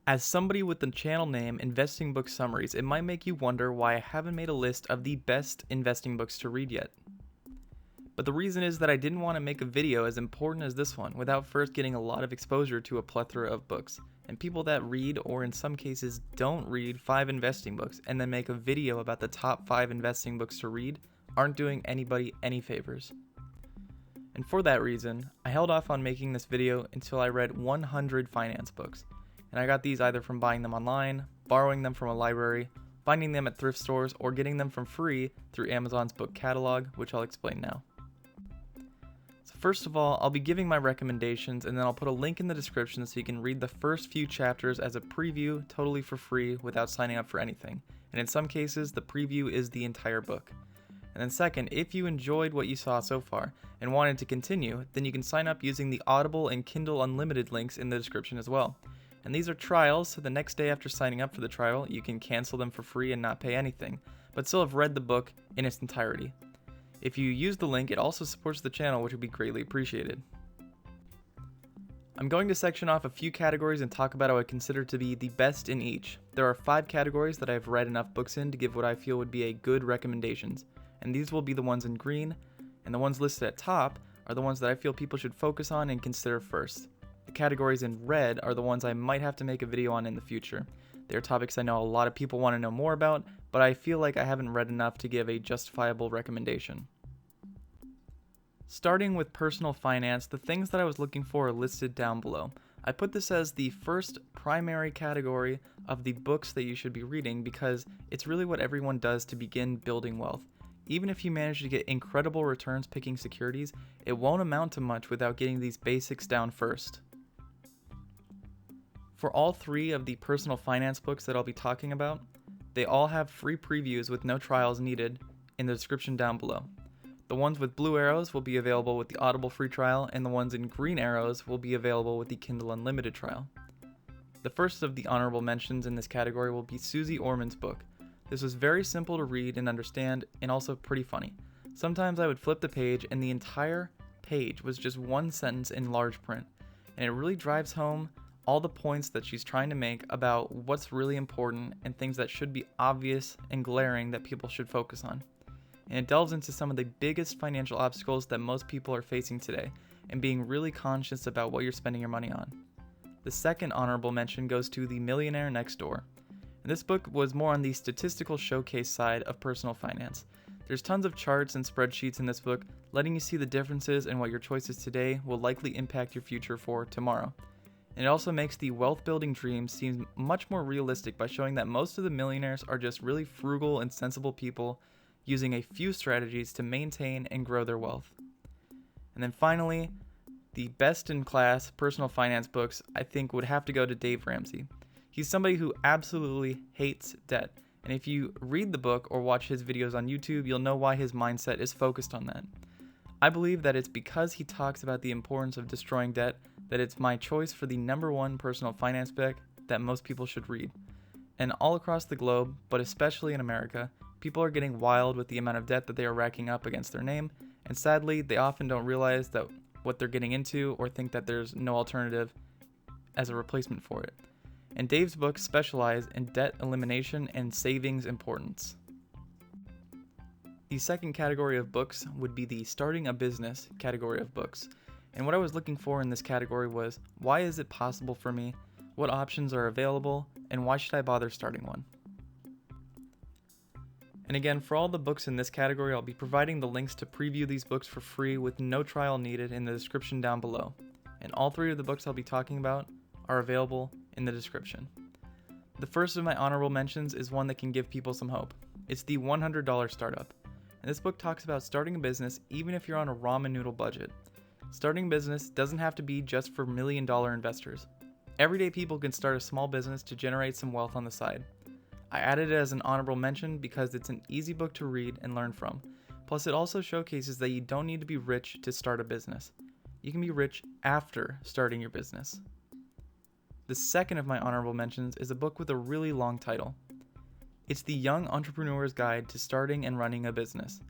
As somebody with the channel name Investing Book Summaries, it might make you wonder why I haven't made a list of the best investing books to read yet. But the reason is that I didn't want to make a video as important as this one without first getting a lot of exposure to a plethora of books. And people that read, or in some cases don't read, 5 investing books and then make a video about the top 5 investing books to read aren't doing anybody any favors. And for that reason, I held off on making this video until I read 100 finance books. And I got these either from buying them online, borrowing them from a library, finding them at thrift stores, or getting them from free through Amazon's book catalog, which I'll explain now. So first of all, I'll be giving my recommendations, and then I'll put a link in the description so you can read the first few chapters as a preview totally for free without signing up for anything. And in some cases, the preview is the entire book. And then second, if you enjoyed what you saw so far and wanted to continue, then you can sign up using the Audible and Kindle Unlimited links in the description as well. And these are trials, so the next day after signing up for the trial, you can cancel them for free and not pay anything, but still have read the book in its entirety. If you use the link, it also supports the channel, which would be greatly appreciated. I'm going to section off a few categories and talk about what I consider to be the best in each. There are 5 categories that I've read enough books in to give what I feel would be a good recommendations. And these will be the ones in green, and the ones listed at top are the ones that I feel people should focus on and consider first. The categories in red are the ones I might have to make a video on in the future. They are topics I know a lot of people want to know more about, but I feel like I haven't read enough to give a justifiable recommendation. Starting with personal finance, the things that I was looking for are listed down below. I put this as the first primary category of the books that you should be reading because it's really what everyone does to begin building wealth. Even if you manage to get incredible returns picking securities, it won't amount to much without getting these basics down first. For all 3 of the personal finance books that I'll be talking about, they all have free previews with no trials needed in the description down below. The ones with blue arrows will be available with the Audible free trial, and the ones in green arrows will be available with the Kindle Unlimited trial. The first of the honorable mentions in this category will be Suze Orman's book. This was very simple to read and understand, and also pretty funny. Sometimes I would flip the page and the entire page was just one sentence in large print, and it really drives home all the points that she's trying to make about what's really important and things that should be obvious and glaring that people should focus on. And it delves into some of the biggest financial obstacles that most people are facing today, and being really conscious about what you're spending your money on. The second honorable mention goes to The Millionaire Next Door. And this book was more on the statistical showcase side of personal finance. There's tons of charts and spreadsheets in this book, letting you see the differences and what your choices today will likely impact your future for tomorrow. And it also makes the wealth building dream seem much more realistic by showing that most of the millionaires are just really frugal and sensible people using a few strategies to maintain and grow their wealth. And then finally, the best in class personal finance books I think would have to go to Dave Ramsey. He's somebody who absolutely hates debt, and if you read the book or watch his videos on YouTube, you'll know why his mindset is focused on that. I believe that it's because he talks about the importance of destroying debt that it's my choice for the #1 personal finance book that most people should read. And all across the globe, but especially in America, people are getting wild with the amount of debt that they are racking up against their name, and sadly, they often don't realize that what they're getting into or think that there's no alternative as a replacement for it. And Dave's books specialize in debt elimination and savings importance. The second category of books would be the starting a business category of books. And what I was looking for in this category was, why is it possible for me? What options are available? And why should I bother starting one? And again, for all the books in this category, I'll be providing the links to preview these books for free with no trial needed in the description down below. And all 3 of the books I'll be talking about are available in the description. The first of my honorable mentions is one that can give people some hope. It's the $100 Startup. And this book talks about starting a business even if you're on a ramen noodle budget. Starting a business doesn't have to be just for $1 million investors. Everyday people can start a small business to generate some wealth on the side. I added it as an honorable mention because it's an easy book to read and learn from. Plus, it also showcases that you don't need to be rich to start a business. You can be rich after starting your business. The second of my honorable mentions is a book with a really long title. It's The Young Entrepreneur's Guide to Starting and Running a Business.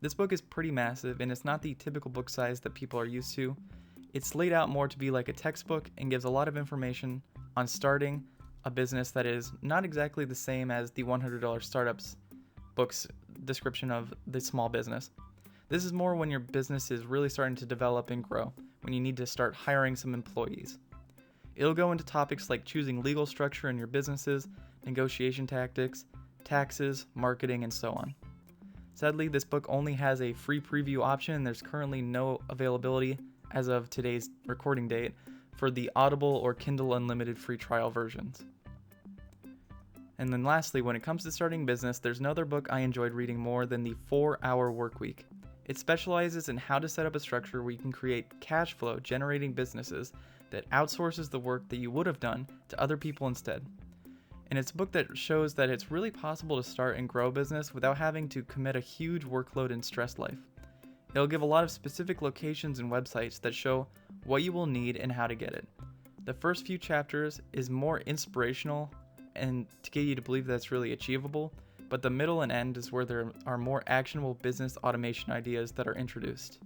This book is pretty massive, and it's not the typical book size that people are used to. It's laid out more to be like a textbook and gives a lot of information on starting a business that is not exactly the same as the $100 Startups book's description of the small business. This is more when your business is really starting to develop and grow, when you need to start hiring some employees. It'll go into topics like choosing legal structure in your businesses, negotiation tactics, taxes, marketing, and so on. Sadly, this book only has a free preview option, and there's currently no availability as of today's recording date for the Audible or Kindle Unlimited free trial versions. And then lastly, when it comes to starting business, there's no other book I enjoyed reading more than the 4-Hour Workweek. It specializes in how to set up a structure where you can create cash flow generating businesses that outsources the work that you would have done to other people instead. And it's a book that shows that it's really possible to start and grow a business without having to commit a huge workload and stressed life. It'll give a lot of specific locations and websites that show what you will need and how to get it. The first few chapters is more inspirational and to get you to believe that it's really achievable, but the middle and end is where there are more actionable business automation ideas that are introduced.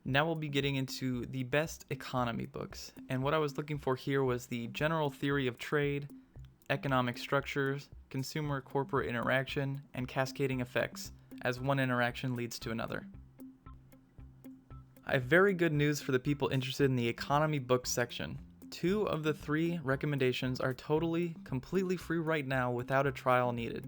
Now we'll be getting into the best economy books, and what I was looking for here was the general theory of trade, economic structures, consumer corporate interaction, and cascading effects as one interaction leads to another. I have very good news for the people interested in the economy books section. 2 of the 3 recommendations are completely free right now without a trial needed.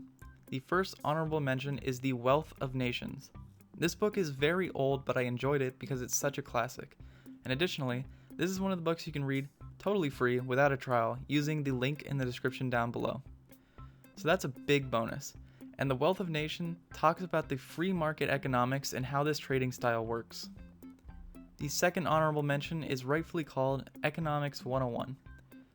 The first honorable mention is The Wealth of Nations. This book is very old, but I enjoyed it because it's such a classic. And additionally, this is one of the books you can read totally free without a trial using the link in the description down below. So that's a big bonus. And The Wealth of Nations talks about the free market economics and how this trading style works. The second honorable mention is rightfully called Economics 101.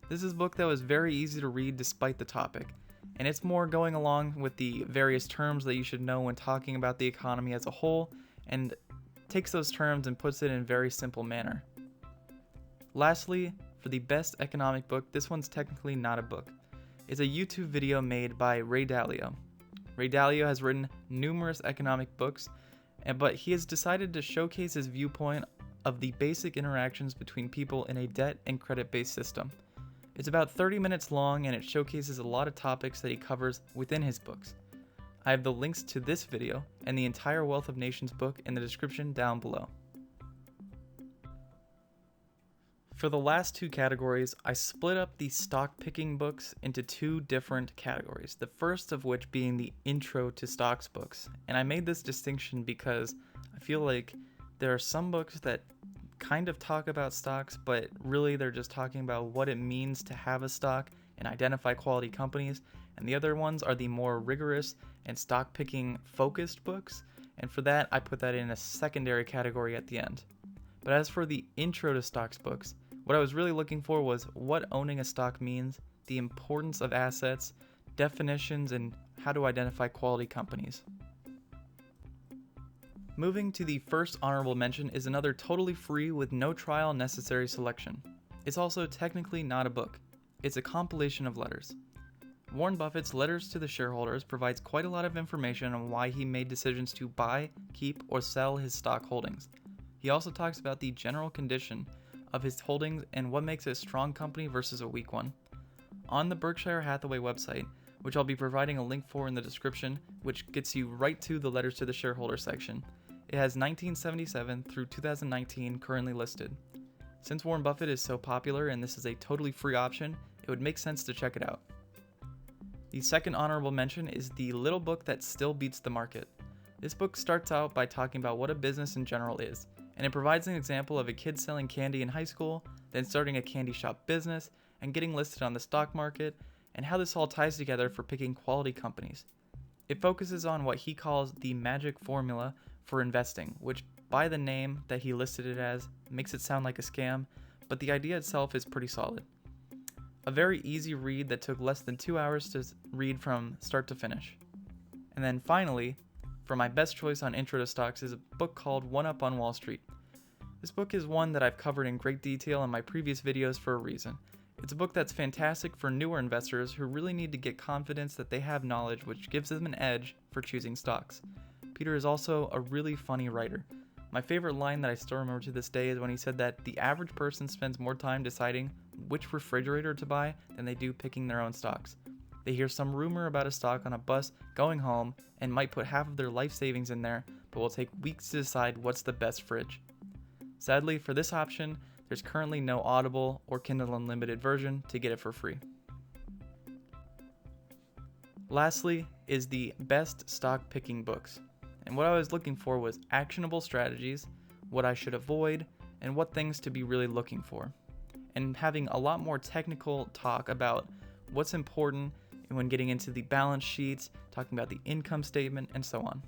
This is a book that was very easy to read despite the topic, and it's more going along with the various terms that you should know when talking about the economy as a whole, and takes those terms and puts it in a very simple manner. Lastly, for the best economic book, this one's technically not a book. It's a YouTube video made by Ray Dalio. Ray Dalio has written numerous economic books, but he has decided to showcase his viewpoint of the basic interactions between people in a debt and credit-based system. It's about 30 minutes long, and it showcases a lot of topics that he covers within his books. I have the links to this video and the entire Wealth of Nations book in the description down below. For the last 2 categories, I split up the stock picking books into 2 different categories, the first of which being the Intro to Stocks books. And I made this distinction because I feel like there are some books that kind of talk about stocks, but really they're just talking about what it means to have a stock and identify quality companies, and the other ones are the more rigorous and stock picking focused books, and for that I put that in a secondary category at the end. But as for the Intro to Stocks books, what I was really looking for was what owning a stock means, the importance of assets, definitions, and how to identify quality companies. Moving to the first honorable mention is another totally free with no trial necessary selection. It's also technically not a book. It's a compilation of letters. Warren Buffett's Letters to the Shareholders provides quite a lot of information on why he made decisions to buy, keep, or sell his stock holdings. He also talks about the general condition of his holdings and what makes it a strong company versus a weak one. On the Berkshire Hathaway website, which I'll be providing a link for in the description, which gets you right to the Letters to the Shareholder section, it has 1977 through 2019 currently listed. Since Warren Buffett is so popular and this is a totally free option, it would make sense to check it out. The second honorable mention is The Little Book That Still Beats the Market. This book starts out by talking about what a business in general is, and it provides an example of a kid selling candy in high school, then starting a candy shop business, and getting listed on the stock market, and how this all ties together for picking quality companies. It focuses on what he calls the magic formula for investing, which by the name that he listed it as makes it sound like a scam, but the idea itself is pretty solid. A very easy read that took less than 2 hours to read from start to finish. And then finally, for my best choice on Intro to Stocks is a book called One Up on Wall Street. This book is one that I've covered in great detail in my previous videos for a reason. It's a book that's fantastic for newer investors who really need to get confidence that they have knowledge which gives them an edge for choosing stocks. Peter is also a really funny writer. My favorite line that I still remember to this day is when he said that the average person spends more time deciding which refrigerator to buy than they do picking their own stocks. They hear some rumor about a stock on a bus going home and might put half of their life savings in there, but will take weeks to decide what's the best fridge. Sadly, for this option, there's currently no Audible or Kindle Unlimited version to get it for free. Lastly is the best stock picking books. And what I was looking for was actionable strategies, what I should avoid, and what things to be really looking for. And having a lot more technical talk about what's important when getting into the balance sheets, talking about the income statement, and so on.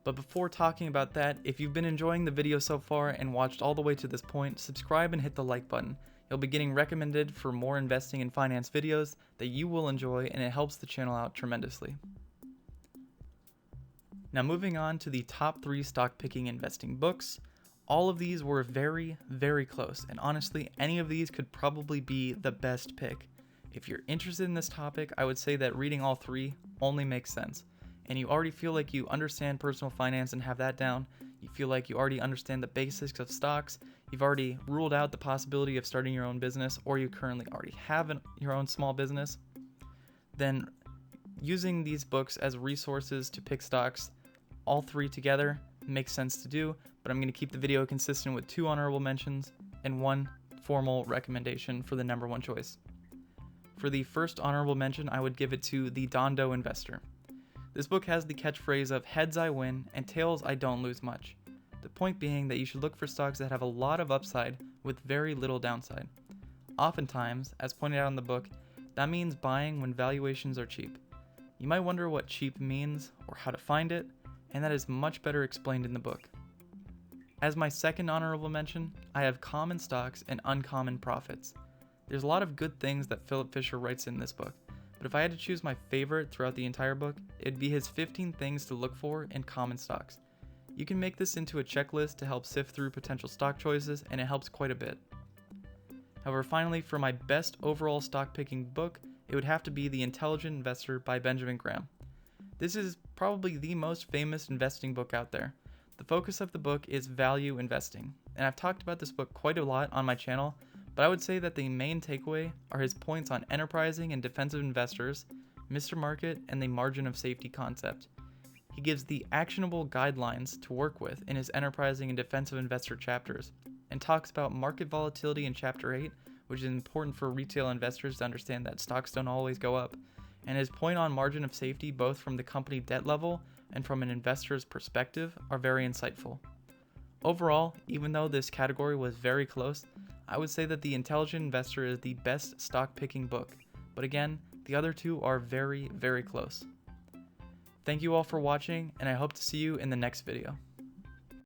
But before talking about that, if you've been enjoying the video so far and watched all the way to this point, subscribe and hit the like button. You'll be getting recommended for more investing and finance videos that you will enjoy, and it helps the channel out tremendously. Now moving on to the top 3 stock picking investing books. All of these were very, very close, and honestly, any of these could probably be the best pick. If you're interested in this topic, I would say that reading all 3 only makes sense. And you already feel like you understand personal finance and have that down, you feel like you already understand the basics of stocks, you've already ruled out the possibility of starting your own business, or you currently already have your own small business, then using these books as resources to pick stocks, all 3 together, makes sense to do, but I'm going to keep the video consistent with 2 honorable mentions and 1 formal recommendation for the number 1 choice. For the first honorable mention, I would give it to The Dhando Investor. This book has the catchphrase of heads I win and tails I don't lose much. The point being that you should look for stocks that have a lot of upside with very little downside. Oftentimes, as pointed out in the book, that means buying when valuations are cheap. You might wonder what cheap means or how to find it, and that is much better explained in the book. As my second honorable mention, I have common stocks and uncommon profits. There's a lot of good things that Philip Fisher writes in this book, but if I had to choose my favorite throughout the entire book, it'd be his 15 things to look for in common stocks. You can make this into a checklist to help sift through potential stock choices, and it helps quite a bit. However, finally, for my best overall stock picking book, it would have to be The Intelligent Investor by Benjamin Graham. This is probably the most famous investing book out there. The focus of the book is value investing, and I've talked about this book quite a lot on my channel, but I would say that the main takeaway are his points on enterprising and defensive investors, Mr. Market, and the margin of safety concept. He gives the actionable guidelines to work with in his enterprising and defensive investor chapters, and talks about market volatility in Chapter 8, which is important for retail investors to understand that stocks don't always go up, and his point on margin of safety both from the company debt level and from an investor's perspective are very insightful. Overall, even though this category was very close, I would say that The Intelligent Investor is the best stock picking book, but again, the other 2 are very, very close. Thank you all for watching, and I hope to see you in the next video.